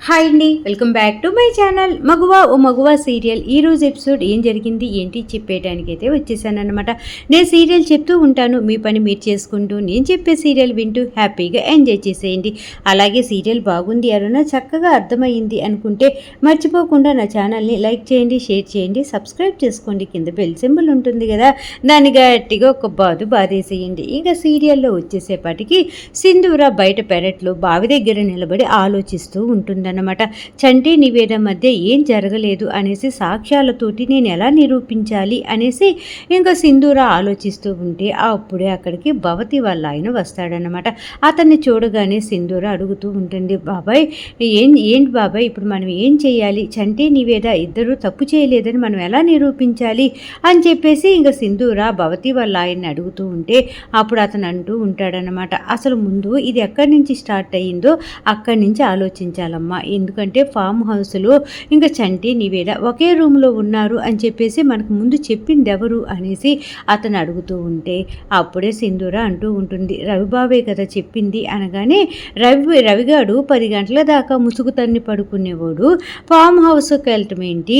Hi అండి, welcome back to my channel. మగువా ఓ మగువా సీరియల్ ఈరోజు ఎపిసోడ్ ఏం జరిగింది ఏంటి చెప్పేయడానికి అయితే వచ్చేసాను అనమాట. నేను సీరియల్ చెప్తూ ఉంటాను, మీ పని మీరు చేసుకుంటూ నేను చెప్పే సీరియల్ వింటూ హ్యాపీగా ఎంజాయ్ చేసేయండి. అలాగే సీరియల్ బాగుంది అరుణ, చక్కగా అర్థమైంది అనుకుంటే మర్చిపోకుండా నా ఛానల్ని లైక్ చేయండి, షేర్ చేయండి, సబ్స్క్రైబ్ చేసుకోండి. కింద బెల్ సింబల్ ఉంటుంది కదా, దాన్ని గట్టిగా ఒక బాధేసేయండి. ఇంకా సీరియల్లో వచ్చేసేపటికి సింధూర బయట పెరట్లో బావి దగ్గర నిలబడి ఆలోచిస్తూ ఉంటుంది అన్నమాట. చంటి నివేద మధ్య ఏం జరగలేదు అనేసి సాక్ష్యాలతోటి నేను ఎలా నిరూపించాలి అనేసి ఇంకా సింధూర ఆలోచిస్తూ ఉంటే అప్పుడే అక్కడికి భవతి వాళ్ళ ఆయన వస్తాడనమాట. అతన్ని చూడగానే సింధూర అడుగుతూ ఉంటుంది, బాబాయ్ ఏంటి బాబాయ్, ఇప్పుడు మనం ఏం చేయాలి? చంటి నివేద ఇద్దరు తప్పు చేయలేదని మనం ఎలా నిరూపించాలి అని చెప్పేసి ఇంకా సింధూర భవతి వాళ్ళ ఆయన్ని అడుగుతూ ఉంటే అప్పుడు అతను అంటూ ఉంటాడనమాట, అసలు ముందు ఇది ఎక్కడి నుంచి స్టార్ట్ అయ్యిందో అక్కడి నుంచి ఆలోచించాలమ్మా. ఎందుకంటే ఫామ్ హౌస్లో ఇంకా చంటి నివేద ఒకే రూమ్లో ఉన్నారు అని చెప్పేసి మనకు ముందు చెప్పింది ఎవరు అనేసి అతను అడుగుతూ ఉంటే అప్పుడే సింధూర అంటూ ఉంటుంది, రవిబాబే కదా చెప్పింది అనగానే రవిగాడు 10 గంటల దాకా ముసుగు తన్ని పడుకునేవాడు, ఫామ్ హౌస్కి వెళ్ళటం ఏంటి,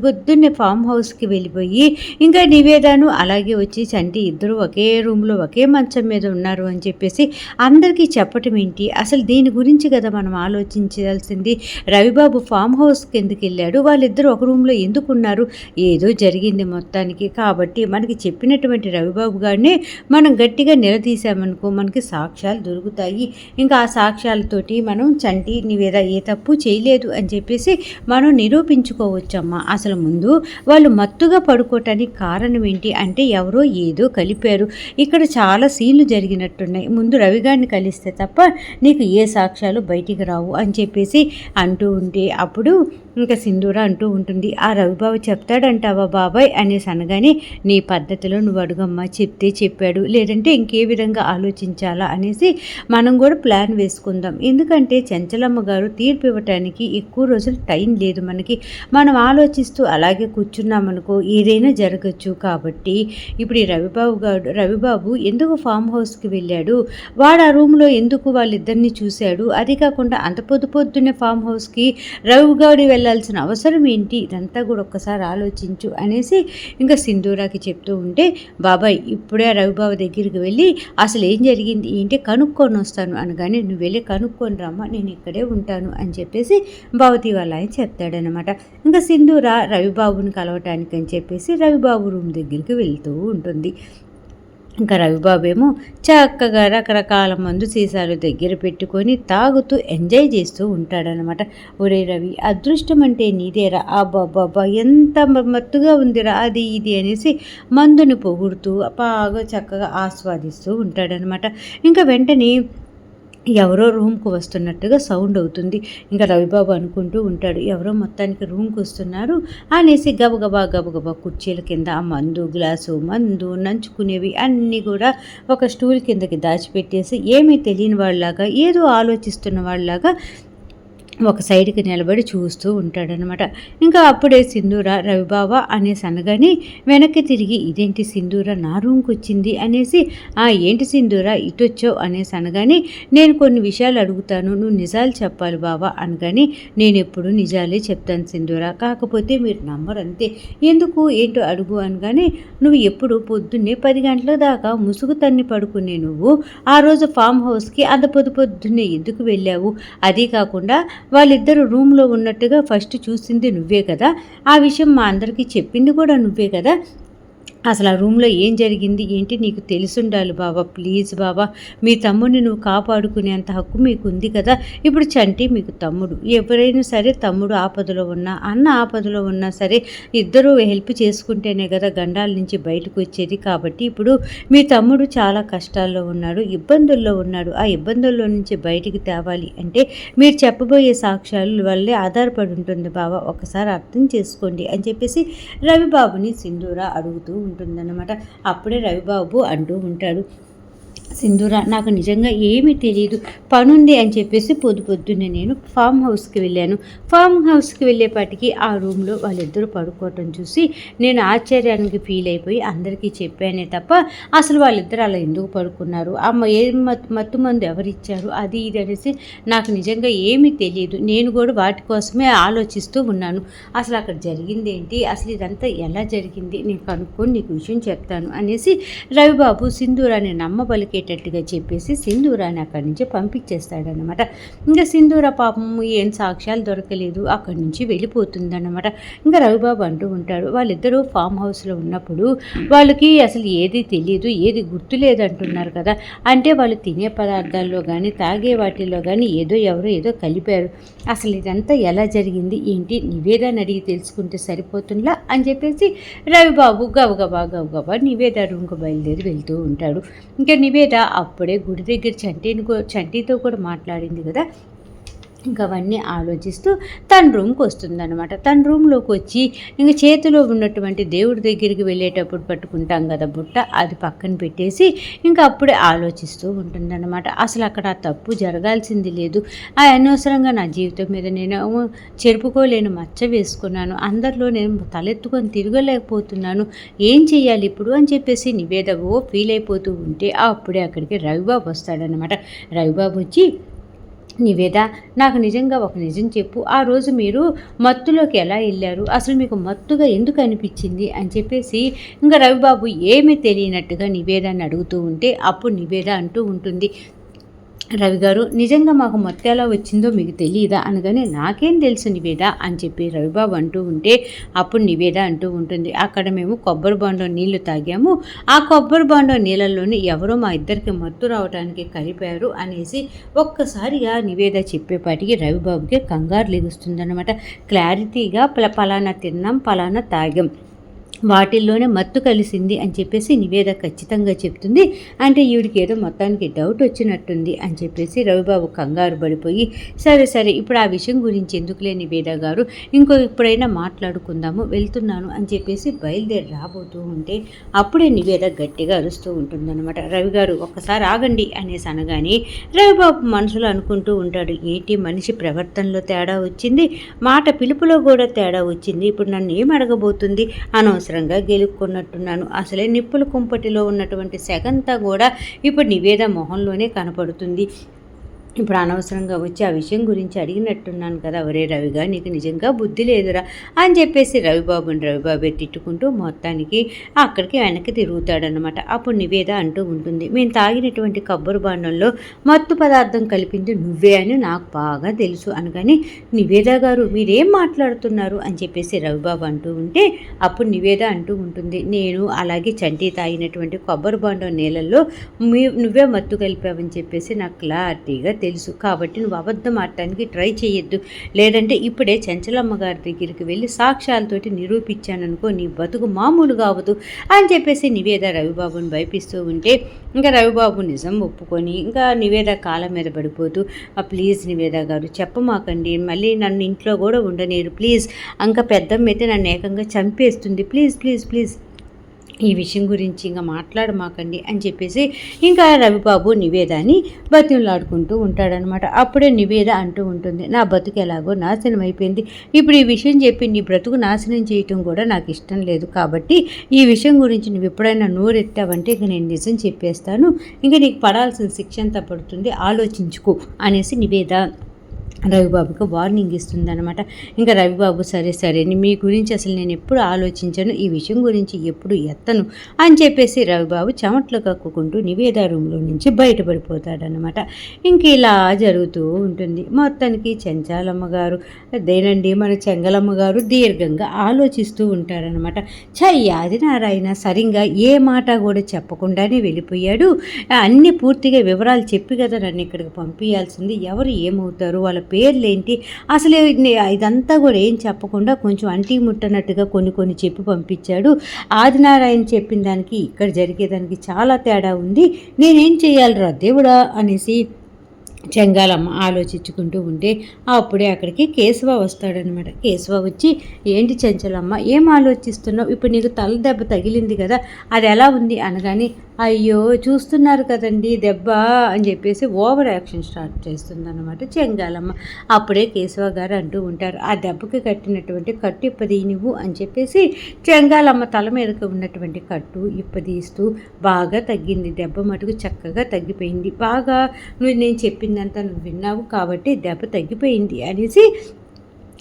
పొద్దున్నే ఫామ్ హౌస్కి వెళ్ళిపోయి ఇంకా నివేదను అలాగే వచ్చి చంటి ఇద్దరు ఒకే రూమ్లో ఒకే మంచం మీద ఉన్నారు అని చెప్పేసి అందరికీ చెప్పటం ఏంటి? అసలు దీని గురించి కదా మనం ఆలోచించాల్సింది. రవిబాబు ఫామ్ హౌస్కి ఎందుకు వెళ్ళాడు, వాళ్ళిద్దరూ ఒక రూమ్లో ఎందుకు ఉన్నారు, ఏదో జరిగింది మొత్తానికి. కాబట్టి మనకి చెప్పినటువంటి రవిబాబు గారినే మనం గట్టిగా నిలదీశామనుకో మనకి సాక్ష్యాలు దొరుకుతాయి. ఇంకా ఆ సాక్ష్యాలతోటి మనం చంటి నివేద ఏ తప్పు చేయలేదు అని చెప్పేసి మనం నిరూపించుకోవచ్చమ్మా. అసలు ముందు వాళ్ళు మత్తుగా పడుకోవటానికి కారణం ఏంటి అంటే ఎవరో ఏదో కలిపారు. ఇక్కడ చాలా సీన్లు జరిగినట్టున్నాయి. ముందు రవిగారిని కలిస్తే తప్ప నీకు ఏ సాక్ష్యాలు బయటికి రావు అని చెప్పేసి అంటూ ఉంటే అప్పుడు ఇంకా సింధూర అంటూ ఉంటుంది, ఆ రవిబాబు చెప్తాడంటావా బాబాయ్ అనేసి అనగానే నీ పద్ధతిలో నువ్వు అడుగమ్మా, చెప్తే చెప్పాడు, లేదంటే ఇంకే విధంగా ఆలోచించాలా అనేసి మనం కూడా ప్లాన్ వేసుకుందాం. ఎందుకంటే చెంచలమ్మ గారు తీర్పు ఇవ్వటానికి ఎక్కువ రోజులు టైం లేదు మనకి. మనం ఆలోచిస్తూ అలాగే కూర్చున్నామనుకో ఏదైనా జరగచ్చు. కాబట్టి ఇప్పుడు ఈ రవిబాబు ఎందుకు ఫామ్ హౌస్కి వెళ్ళాడు, వాడు ఆ రూమ్లో ఎందుకు వాళ్ళిద్దరిని చూశాడు, అది కాకుండా అంత పొద్దున్నే ఫామ్ హౌస్కి రవిగౌడి వెళ్ళాల్సిన అవసరం ఏంటి, ఇదంతా కూడా ఒక్కసారి ఆలోచించు అనేసి ఇంకా సింధూరాకి చెప్తూ ఉంటే బాబాయ్ ఇప్పుడే రవిబాబు దగ్గరికి వెళ్ళి అసలు ఏం జరిగింది ఏంటి కనుక్కొని వస్తాను అనగానే నువ్వు వెళ్ళి కనుక్కొని రమ్మా, నేను ఇక్కడే ఉంటాను అని చెప్పేసి భవతి వాళ్ళ ఆయన చెప్తాడనమాట. ఇంకా సింధూర రవిబాబుని కలవటానికి అని చెప్పేసి రవిబాబు రూమ్ దగ్గరికి వెళ్తూ ఉంటుంది. ఇంకా రవిబాబు ఏమో చక్కగా రకరకాల మందు సీసాలు దగ్గర పెట్టుకొని తాగుతూ ఎంజాయ్ చేస్తూ ఉంటాడనమాట. ఒరే రవి, అదృష్టం అంటే నీదేరా, అబ్బాబ్బా ఎంత మత్తుగా ఉందిరా అది ఇది అనేసి మందుని పొగుడుతూ బాగా చక్కగా ఆస్వాదిస్తూ ఉంటాడనమాట. ఇంకా వెంటనే ఎవరో రూమ్కి వస్తున్నట్టుగా సౌండ్ అవుతుంది. ఇంకా రవిబాబు అనుకుంటూ ఉంటాడు, ఎవరో మొత్తానికి రూమ్కి వస్తున్నారు అనేసి గబగబా కుర్చీల కింద ఆ మందు గ్లాసు మందు నంచుకునేవి అన్నీ కూడా ఒక స్టూల్ కిందకి దాచిపెట్టేసి ఏమీ తెలియని వాళ్ళలాగా ఏదో ఆలోచిస్తున్న వాళ్ళలాగా ఒక సైడ్కి నిలబడి చూస్తూ ఉంటాడనమాట. ఇంకా అప్పుడే సింధూర రవిబాబా అనేసి అనగానే వెనక్కి తిరిగి ఇదేంటి సింధూర నా రూమ్కి వచ్చింది అనేసి ఏంటి సింధూర ఇటు వచ్చావు అనేసి అనగానే నేను కొన్ని విషయాలు అడుగుతాను, నువ్వు నిజాలు చెప్పాలి బాబా అనగానే నేను ఎప్పుడు నిజాలే చెప్తాను సింధూర, కాకపోతే మీరు నమ్మరు అంతే, ఎందుకు ఏంటో అడుగు అనగానే నువ్వు ఎప్పుడు పొద్దున్నే 10 గంటల దాకా ముసుగు తన్ని పడుకునే నువ్వు ఆ రోజు ఫామ్ హౌస్కి అంత పొద్దున్నే ఎందుకు వెళ్ళావు, అదీ కాకుండా వాళ్ళిద్దరు రూమ్లో ఉన్నట్టుగా ఫస్ట్ చూసింది నువ్వే కదా, ఆ విషయం మా అందరికీ చెప్పింది కూడా నువ్వే కదా, అసలు ఆ రూమ్లో ఏం జరిగింది ఏంటి నీకు తెలుసుండాలి బాబా, ప్లీజ్ బాబా, మీ తమ్ముడిని నువ్వు కాపాడుకునేంత హక్కు మీకు ఉంది కదా. ఇప్పుడు చంటి మీకు తమ్ముడు, ఎవరైనా సరే తమ్ముడు ఆపదలో ఉన్నా అన్న ఆపదలో ఉన్నా సరే ఇద్దరూ హెల్ప్ చేసుకుంటేనే కదా గండాల నుంచి బయటకు వచ్చేది. కాబట్టి ఇప్పుడు మీ తమ్ముడు చాలా కష్టాల్లో ఉన్నాడు, ఇబ్బందుల్లో ఉన్నాడు, ఆ ఇబ్బందుల్లో నుంచి బయటికి తేవాలి అంటే మీరు చెప్పబోయే సాక్ష్యాల వల్లే ఆధారపడి ఉంటుంది బాబా, ఒకసారి అర్థం చేసుకోండి అని చెప్పేసి రవిబాబుని సింధూర అడుగుతూ ఉంటుందన్నమాట. అప్పుడే రవిబాబు అంటూ ఉంటాడు, సింధూర నాకు నిజంగా ఏమీ తెలియదు, పనుంది అని చెప్పేసి పొద్దున్నే నేను ఫామ్ హౌస్కి వెళ్ళాను. ఫామ్ హౌస్కి వెళ్ళేపాటికి ఆ రూమ్లో వాళ్ళిద్దరూ పడుకోవటం చూసి నేను ఆశ్చర్యానికి ఫీల్ అయిపోయి అందరికీ చెప్పానే తప్ప అసలు వాళ్ళిద్దరు అలా ఎందుకు పడుకున్నారు, అమ్మ ఏ మత్తు మందు ఎవరిచ్చారు, అది ఇది అనేసి నాకు నిజంగా ఏమీ తెలియదు. నేను కూడా వాటి కోసమే ఆలోచిస్తూ ఉన్నాను. అసలు అక్కడ జరిగింది ఏంటి, అసలు ఇదంతా ఎలా జరిగింది, నేను కనుక్కొని నీకు విషయం చెప్తాను అనేసి రవిబాబు సింధూరాన్ని నమ్మబలికేటట్టుగా చెప్పేసి సింధూరాన్ని అక్కడి నుంచి పంపించేస్తాడనమాట. ఇంకా సింధూర పాపం ఏం సాక్ష్యాలు దొరకలేదు, అక్కడి నుంచి వెళ్ళిపోతుందన్నమాట. ఇంకా రవిబాబు అంటూ ఉంటాడు, వాళ్ళిద్దరూ ఫామ్ హౌస్లో ఉన్నప్పుడు వాళ్ళకి అసలు ఏది తెలియదు, ఏది గుర్తులేదు అంటున్నారు కదా, అంటే వాళ్ళు తినే పదార్థాల్లో కానీ తాగే వాటిల్లో కానీ ఎవరో ఏదో కలిపారు. అసలు ఇదంతా ఎలా జరిగింది ఏంటి, నివేదాన్ని అడిగి తెలుసుకుంటే సరిపోతుందా అని చెప్పేసి రవిబాబు గబగబా నివేద రూమ్కి బయలుదేరి వెళ్తూ ఉంటాడు. ఇంకా నివేద అప్పుడే గుడి దగ్గర చంటితో కూడా మాట్లాడింది కదా, ఇంకా అవన్నీ ఆలోచిస్తూ తన రూమ్కి వస్తుందన్నమాట. తన రూమ్లోకి వచ్చి ఇంకా చేతిలో ఉన్నటువంటి దేవుడి దగ్గరికి వెళ్ళేటప్పుడు పట్టుకుంటాం కదా బుట్ట, అది పక్కన పెట్టేసి ఇంకా అప్పుడే ఆలోచిస్తూ ఉంటుందన్నమాట. అసలు అక్కడ ఆ తప్పు జరగాల్సింది లేదు, ఆ అనవసరంగా నా జీవితం మీద నేను చెరుపుకోలేని మచ్చ వేసుకున్నాను, అందరిలో నేను తలెత్తుకొని తిరగలేకపోతున్నాను, ఏం చెయ్యాలి ఇప్పుడు అని చెప్పేసి నివేదవో ఫీల్ అయిపోతూ ఉంటే అప్పుడే అక్కడికి రవిబాబు వస్తాడనమాట. రవిబాబు వచ్చి, నివేద నాకు నిజంగా ఒక నిజం చెప్పు, ఆ రోజు మీరు మత్తులోకి ఎలా వెళ్ళారు, అసలు మీకు మత్తుగా ఎందుకు అనిపించింది అని చెప్పేసి ఇంకా రవిబాబు ఏమీ తెలియనట్టుగా నివేదాన్ని అడుగుతూ ఉంటే అప్పుడు నివేద అంటూ ఉంటుంది, రవి గారు నిజంగా మాకు మత్తు ఎలా వచ్చిందో మీకు తెలియదా అనగానే నాకేం తెలుసు నివేద అని చెప్పి రవిబాబు అంటూ ఉంటే అప్పుడు నివేద అంటూ ఉంటుంది, అక్కడ మేము కొబ్బరి బొండం నీళ్లు తాగాము, ఆ కొబ్బరి బొండం నీళ్ళల్లోని ఎవరో మా ఇద్దరికి మత్తు రావడానికి కలిపారు అనేసి ఒక్కసారిగా నివేద చెప్పేపాటికి రవిబాబుకి కంగారు లెగుస్తుందన్నమాట. క్లారిటీగా పలానా తిన్నాం పలానా తాగాం, వాటిల్లోనే మత్తు కలిసింది అని చెప్పేసి నివేద ఖచ్చితంగా చెప్తుంది. అంటే ఈవిడికి ఏదో మొత్తానికి డౌట్ వచ్చినట్టుంది అని చెప్పేసి రవిబాబు కంగారు పడిపోయి, సరే ఇప్పుడు ఆ విషయం గురించి ఎందుకులే నివేద గారు, ఇప్పుడైనా మాట్లాడుకుందాము, వెళ్తున్నాను అని చెప్పేసి బయలుదేరి రాబోతూ ఉంటే అప్పుడే నివేద గట్టిగా అరుస్తూ ఉంటుందన్నమాట. రవి గారు ఒక్కసారి ఆగండి అనేసి అనగానే రవిబాబు మనసులో అనుకుంటూ ఉంటాడు, ఏంటి మనిషి ప్రవర్తనలో తేడా వచ్చింది, మాట పిలుపులో కూడా తేడా వచ్చింది, ఇప్పుడు నన్ను ఏం అడగబోతుంది, అనవసరం గెలుక్కున్నట్టున్నాను, అసలే నిప్పుల కుంపటిలో ఉన్నటువంటి సెగంతా కూడా ఇప్పుడు నివేద మొహంలోనే కనపడుతుంది, ఇప్పుడు అనవసరంగా వచ్చి ఆ విషయం గురించి అడిగినట్టున్నాను కదా, ఒరే రవిగా నీకు నిజంగా బుద్ధి లేదురా అని చెప్పేసి రవిబాబే తిట్టుకుంటూ మొత్తానికి అక్కడికి వెనక్కి తిరుగుతాడనమాట. అప్పుడు నివేద అంటూ ఉంటుంది, మేము తాగినటువంటి కొబ్బరి బాండంలో మత్తు పదార్థం కలిపింది నువ్వే అని నాకు బాగా తెలుసు అనగాని, నివేద గారు మీరేం మాట్లాడుతున్నారు అని చెప్పేసి రవిబాబు అంటూ ఉంటే అప్పుడు నివేద అంటూ ఉంటుంది, నేను అలాగే చంటి తాగినటువంటి కొబ్బరి బాండం నీళ్ళల్లో నువ్వే మత్తు కలిపావని చెప్పేసి నాకు క్లారిటీగా తెలుసు, కాబట్టి నువ్వు అబద్ధం ఆడటానికి ట్రై చేయొద్దు, లేదంటే ఇప్పుడే చెంచలమ్మ గారి దగ్గరికి వెళ్ళి సాక్ష్యాలతోటి నిరూపించాననుకో నీ బతుకు మామూలుగా అవ్వదు అని చెప్పేసి నివేద రవిబాబుని భయపిస్తూ ఉంటే ఇంకా రవిబాబు నిజం ఒప్పుకొని ఇంకా నివేద కాళ్ళ మీద పడిపోతూ, ప్లీజ్ నివేద గారు చెప్పమాకండి, మళ్ళీ నన్ను ఇంట్లో కూడా ఉండనీరు ప్లీజ్, ఇంకా పెద్దమ్మ అయితే నన్ను ఏకంగా చంపేస్తుంది, ప్లీజ్ ఈ విషయం గురించి ఇంకా మాట్లాడమాకండి అని చెప్పేసి ఇంకా రవిబాబు నివేదాన్ని బతిమలాడుకుంటూ ఉంటాడనమాట. అప్పుడే నివేద అంటూ ఉంటుంది, నా బతుకు ఎలాగో నాశనం అయిపోయింది, ఇప్పుడు ఈ విషయం చెప్పి నీ బ్రతుకు నాశనం చేయటం కూడా నాకు ఇష్టం లేదు, కాబట్టి ఈ విషయం గురించి నువ్వు ఎప్పుడైనా నోరెత్తావంటే ఇక నేను నిజం చెప్పేస్తాను, ఇంకా నీకు పడాల్సిన శిక్ష అంతా పడుతుంది, ఆలోచించుకో అనేసి నివేద రవిబాబుకి వార్నింగ్ ఇస్తుందన్నమాట. ఇంకా రవిబాబు సరే మీ గురించి అసలు నేను ఎప్పుడు ఆలోచించను, ఈ విషయం గురించి ఎప్పుడు ఎత్తను అని చెప్పేసి రవిబాబు చెమట్లు కక్కుకుంటూ నివేద రూమ్లో నుంచి బయటపడిపోతాడనమాట. ఇంక ఇలా జరుగుతూ ఉంటుంది. మొత్తానికి చెంచాలమ్మ గారు అదేనండి మన చెంగలమ్మ గారు దీర్ఘంగా ఆలోచిస్తూ ఉంటారనమాట. ఆదినారాయణ సరిగ్గా ఏ మాట కూడా చెప్పకుండానే వెళ్ళిపోయాడు, అన్ని పూర్తిగా వివరాలు చెప్పి కదా నన్ను ఇక్కడికి పంపించాల్సింది, ఎవరు ఏమవుతారు వాళ్ళ పేర్లేంటి అసలు ఇదంతా కూడా ఏం చెప్పకుండా కొంచెం అంటి ముట్టనట్టుగా కొన్ని చెప్పి పంపించాడు. ఆదినారాయణ చెప్పిన దానికి ఇక్కడ జరిగేదానికి చాలా తేడా ఉంది, నేనేం చేయాలిరా దేవుడా అనేసి చెంగాలమ్మ ఆలోచించుకుంటూ ఉంటే అప్పుడే అక్కడికి కేశవ వస్తాడనమాట. కేశవ వచ్చి, ఏంటి చెంచలమ్మ ఏం ఆలోచిస్తున్నావు? ఇప్పుడు నీకు తల దెబ్బ తగిలింది కదా, అది ఎలా ఉంది అనగానే, అయ్యో చూస్తున్నారు కదండి దెబ్బ అని చెప్పేసి ఓవర్ యాక్షన్ స్టార్ట్ చేస్తుందన్నమాట చెంగాలమ్మ. అప్పుడే కేశవ గారు అంటూ ఉంటారు, ఆ దెబ్బకి కట్టినటువంటి కట్టు ఇప్పది నువ్వు అని చెప్పేసి చెంగాలమ్మ తల మీదకి ఉన్నటువంటి కట్టు ఇప్పదీస్తూ బాగా తగ్గింది. దెబ్బ మటుకు చక్కగా తగ్గిపోయింది. బాగా నేను చెప్పిందంతా నువ్వు విన్నావు కాబట్టి దెబ్బ తగ్గిపోయింది అనేసి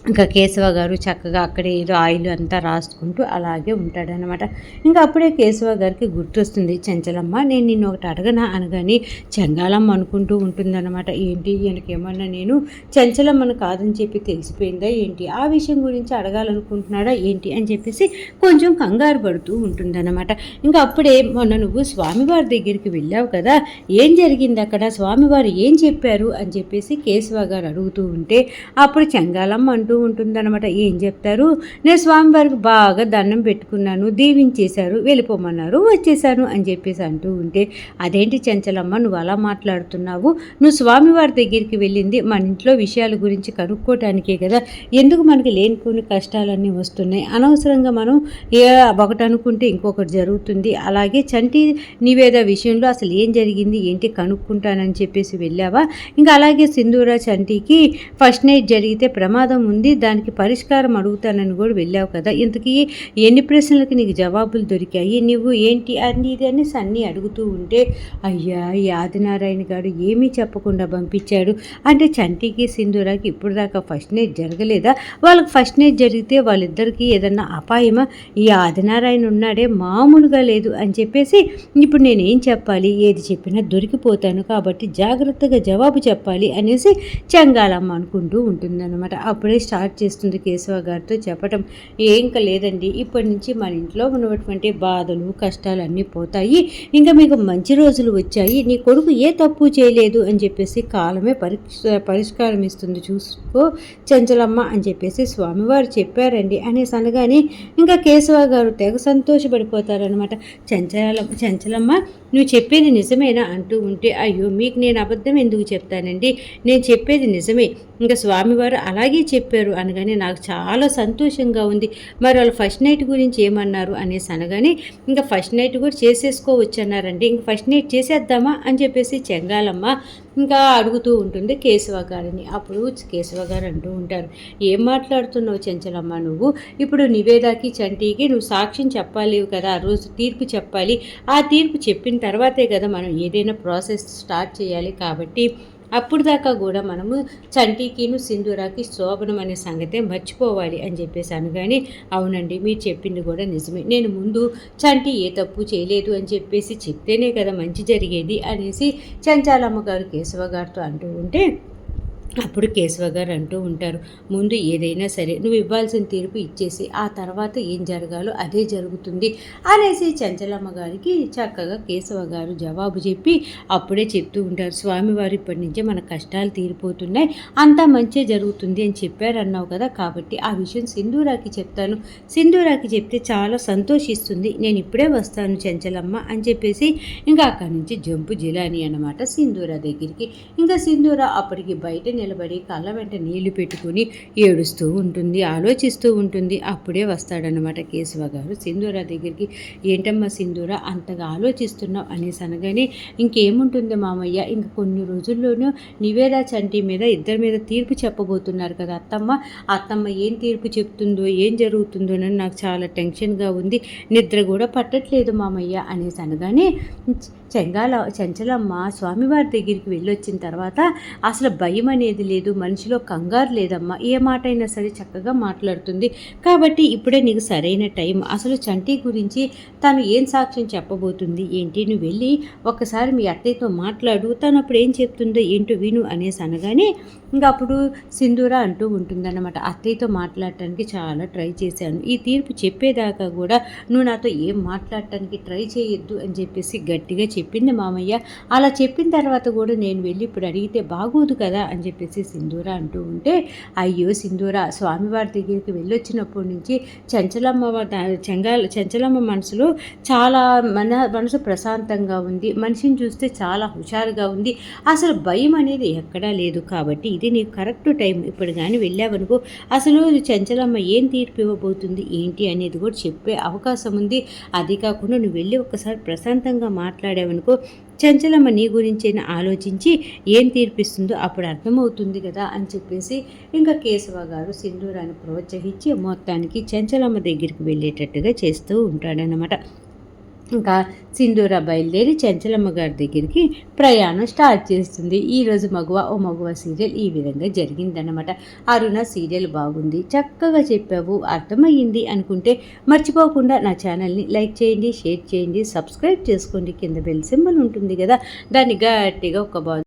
ఇంకా కేశవ గారు చక్కగా అక్కడే ఏదో ఆయిల్ అంతా రాసుకుంటూ అలాగే ఉంటాడనమాట. ఇంకా అప్పుడే కేశవ గారికి గుర్తొస్తుంది, చెంచలమ్మ నేను నిన్ను ఒకటి అడగనా అనగానే చెంగాలమ్మ అనుకుంటూ ఉంటుందన్నమాట. ఏంటి ఈయనకేమన్నా నేను చెంచలమ్మను కాదని చెప్పి తెలిసిపోయిందా ఏంటి, ఆ విషయం గురించి అడగాలనుకుంటున్నాడా ఏంటి అని చెప్పేసి కొంచెం కంగారు పడుతూ ఉంటుందన్నమాట. ఇంకా అప్పుడే మొన్న నువ్వు స్వామివారి దగ్గరికి వెళ్ళావు కదా, ఏం జరిగింది అక్కడ, స్వామివారు ఏం చెప్పారు అని చెప్పేసి కేశవ గారు అడుగుతూ ఉంటే అప్పుడు చెంగాలమ్మ అంటూ ఉంటుందన్నమాట. ఏం చెప్తారు, నేను స్వామివారికి బాగా దండం పెట్టుకున్నాను, దీవించేశారు, వెళ్ళిపోమన్నారు, వచ్చేసాను అని చెప్పేసి అంటూ ఉంటే, అదేంటి చెంచలమ్మ నువ్వు అలా మాట్లాడుతున్నావు, నువ్వు స్వామివారి దగ్గరికి వెళ్ళింది మన ఇంట్లో విషయాల గురించి కనుక్కోవటానికే కదా, ఎందుకు మనకి లేనిపోని కష్టాలన్నీ వస్తున్నాయి, అనవసరంగా మనం ఒకటి అనుకుంటే ఇంకొకటి జరుగుతుంది, అలాగే చంటి నివేద విషయంలో అసలు ఏం జరిగింది ఏంటి కనుక్కుంటానని చెప్పేసి వెళ్ళావా, ఇంకా అలాగే సింధూర చంటికి ఫస్ట్ నైట్ జరిగితే ప్రమాదం ఉంది, దానికి పరిష్కారం అడుగుతానని కూడా వెళ్ళావు కదా, ఇంతకీ ఎన్ని ప్రశ్నలకి నీకు జవాబులు దొరికాయి, నువ్వు ఏంటి అన్ని ఇది అని అన్నీ అడుగుతూ ఉంటే, అయ్యా ఈ ఆదినారాయణ గారు ఏమీ చెప్పకుండా పంపించాడు, అంటే చంటికి సింధూరాకి ఇప్పుడు దాకా ఫస్ట్ నైట్ జరగలేదా, వాళ్ళకి ఫస్ట్ నైట్ జరిగితే వాళ్ళిద్దరికీ ఏదన్నా అపాయమా, ఈ ఆదినారాయణ ఉన్నాడే మామూలుగా లేదు అని చెప్పేసి ఇప్పుడు నేనేం చెప్పాలి, ఏది చెప్పినా దొరికిపోతాను కాబట్టి జాగ్రత్తగా జవాబు చెప్పాలి అనేసి చెంగాలమ్మ అనుకుంటూ ఉంటుందన్నమాట. అప్పుడే స్టార్ట్ చేస్తుంది కేశవ గారితో చెప్పటం, ఇంకా లేదండి ఇప్పటి నుంచి మన ఇంట్లో ఉన్నటువంటి బాధలు కష్టాలు అన్నీ పోతాయి, ఇంకా మీకు మంచి రోజులు వచ్చాయి, నీ కొడుకు ఏ తప్పు చేయలేదు అని చెప్పేసి కాలమే పరిష్కారం ఇస్తుంది చూసుకో చెంచలమ్మ అని చెప్పేసి స్వామివారు చెప్పారండి అనేసి అనగానే ఇంకా కేశవ గారు తెగ సంతోషపడిపోతారనమాట. చెంచలమ్మ నువ్వు చెప్పేది నిజమేనా అంటూ ఉంటే, అయ్యో మీకు నేను అబద్ధం ఎందుకు చెప్తానండి, నేను చెప్పేది నిజమే, ఇంకా స్వామివారు అలాగే చెప్పారు అనగానే నాకు చాలా సంతోషంగా ఉంది, మరి వాళ్ళు ఫస్ట్ నైట్ గురించి ఏమన్నారు అనేసి అనగానే ఇంకా ఫస్ట్ నైట్ కూడా చేసేసుకోవచ్చు అన్నారండి, ఇంక ఫస్ట్ నైట్ చేసేద్దామా అని చెప్పేసి చెంగాలమ్మ ఇంకా అడుగుతూ ఉంటుంది కేశవ గారిని. అప్పుడు కేశవ గారు అంటూ ఉంటారు, ఏం మాట్లాడుతున్నావు చెంచలమ్మ నువ్వు, ఇప్పుడు నివేదాకి చంటికి నువ్వు సాక్ష్యం చెప్పాలి కదా, ఆ రోజు తీర్పు చెప్పాలి, ఆ తీర్పు చెప్పిన తర్వాతే కదా మనం ఏదైనా ప్రాసెస్ స్టార్ట్ చేయాలి, కాబట్టి అప్పుడు దాకా కూడా మనము చంటికిను సింధూరాకి శోభనం అనే సంగతే మర్చిపోవాలి అని చెప్పేసి అనగానే, అవునండి మీరు చెప్పింది కూడా నిజమే, నేను ముందు చంటి ఏ తప్పు చేయలేదు అని చెప్పేసి చెప్తేనే కదా మంచి జరిగేది అనేసి చెంచాలమ్మ గారు కేశవ గారితో అంటూ ఉంటే అప్పుడు కేశవ గారు అంటూ ఉంటారు, ముందు ఏదైనా సరే నువ్వు ఇవ్వాల్సిన తీర్పు ఇచ్చేసి ఆ తర్వాత ఏం జరగాలో అదే జరుగుతుంది అనేసి చంచలమ్మ గారికి చక్కగా కేశవ గారు జవాబు చెప్పి అప్పుడే చెప్తూ ఉంటారు, స్వామివారు ఇప్పటి నుంచే మన కష్టాలు తీరిపోతున్నాయి, అంతా మంచి జరుగుతుంది అని చెప్పారన్నావు కదా, కాబట్టి ఆ విషయం సింధూరాకి చెప్తాను, సింధూరాకి చెప్తే చాలా సంతోషిస్తుంది, నేను ఇప్పుడే వస్తాను చంచలమ్మ అని చెప్పేసి ఇంకా అక్కడి నుంచి జంపు జిలాని అనమాట సింధూర దగ్గరికి. ఇంకా సింధూర అప్పటికి బయట నిలబడి కళ్ళ వెంట నీళ్లు పెట్టుకుని ఏడుస్తూ ఉంటుంది, ఆలోచిస్తూ ఉంటుంది. అప్పుడే వస్తాడనమాట కేశవ గారు సింధూర దగ్గరికి. ఏంటమ్మా సింధూర అంతగా ఆలోచిస్తున్నావు అనేసి అనగానే, ఇంకేముంటుంది మామయ్య, ఇంక కొన్ని రోజుల్లోనూ నివేదా చంటి మీద ఇద్దరి మీద తీర్పు చెప్పబోతున్నారు కదా అత్తమ్మ ఏం తీర్పు చెప్తుందో ఏం జరుగుతుందో అని నాకు చాలా టెన్షన్గా ఉంది, నిద్ర కూడా పట్టట్లేదు మామయ్య అనేసి అనగానే చెంచలమ్మ స్వామివారి దగ్గరికి వెళ్ళొచ్చిన తర్వాత అసలు భయం అనేది లేదు, మనిషిలో కంగారు లేదమ్మా, ఏ మాట అయినా సరే చక్కగా మాట్లాడుతుంది, కాబట్టి ఇప్పుడే నీకు సరైన టైం, అసలు చంటి గురించి తను ఏం సాక్ష్యం చెప్పబోతుంది ఏంటి, నువ్వు వెళ్ళి ఒక్కసారి మీ అత్తయ్యతో మాట్లాడు, తను అప్పుడు ఏం చెప్తుందో ఏంటో విను అనేసి అనగానే ఇంకా అప్పుడు సింధూర అంటూ ఉంటుందన్నమాట, అత్తయ్యతో మాట్లాడటానికి చాలా ట్రై చేశాను, ఈ తీర్పు చెప్పేదాకా కూడా నువ్వు నాతో ఏం మాట్లాడటానికి ట్రై చేయొద్దు అని చెప్పేసి గట్టిగా చెప్పింది మామయ్య. అలా చెప్పిన తర్వాత కూడా నేను వెళ్ళి ఇప్పుడు అడిగితే బాగోదు కదా అని చెప్పేసి సింధూర అంటూ ఉంటే, అయ్యో సింధూర, స్వామివారి దగ్గరికి వెళ్ళొచ్చినప్పటి నుంచి చంచలమ్మ మనసులో చాలా మనసు ప్రశాంతంగా ఉంది. మనిషిని చూస్తే చాలా హుషారుగా ఉంది. అసలు భయం అనేది ఎక్కడా లేదు. కాబట్టి ఇది నీకు కరెక్ట్ టైం. ఇప్పుడు కానీ వెళ్ళావనుకో అసలు చంచలమ్మ ఏం తీర్పు ఇవ్వబోతుంది ఏంటి అనేది కూడా చెప్పే అవకాశం ఉంది. అది కాకుండా నువ్వు వెళ్ళి ఒకసారి ప్రశాంతంగా మాట్లాడావనుకో చంచలమ్మ నీ గురించి ఆలోచించి ఏం తీర్పిస్తుందో అప్పుడు అర్థమవుతుంది కదా అని చెప్పేసి ఇంకా కేశవ గారు సింధూరాన్ని ప్రోత్సహించి మొత్తానికి చంచలమ్మ దగ్గరికి వెళ్ళేటట్టుగా చేస్తూ ఉంటాడనమాట. ఇంకా సింధూర బయలుదేరి చంచలమ్మ గారి దగ్గరికి ప్రయాణం స్టార్ట్ చేస్తుంది. ఈరోజు మగువ సీరియల్ ఈ విధంగా జరిగిందనమాట. అరుణ సీరియల్ బాగుంది, చక్కగా చెప్పావు, అర్థమయ్యింది అనుకుంటే మర్చిపోకుండా నా ఛానల్ని లైక్ చేయండి, షేర్ చేయండి, సబ్స్క్రైబ్ చేసుకోండి. కింద బెల్ సింబల్ ఉంటుంది కదా, దాన్ని గట్టిగా ఒక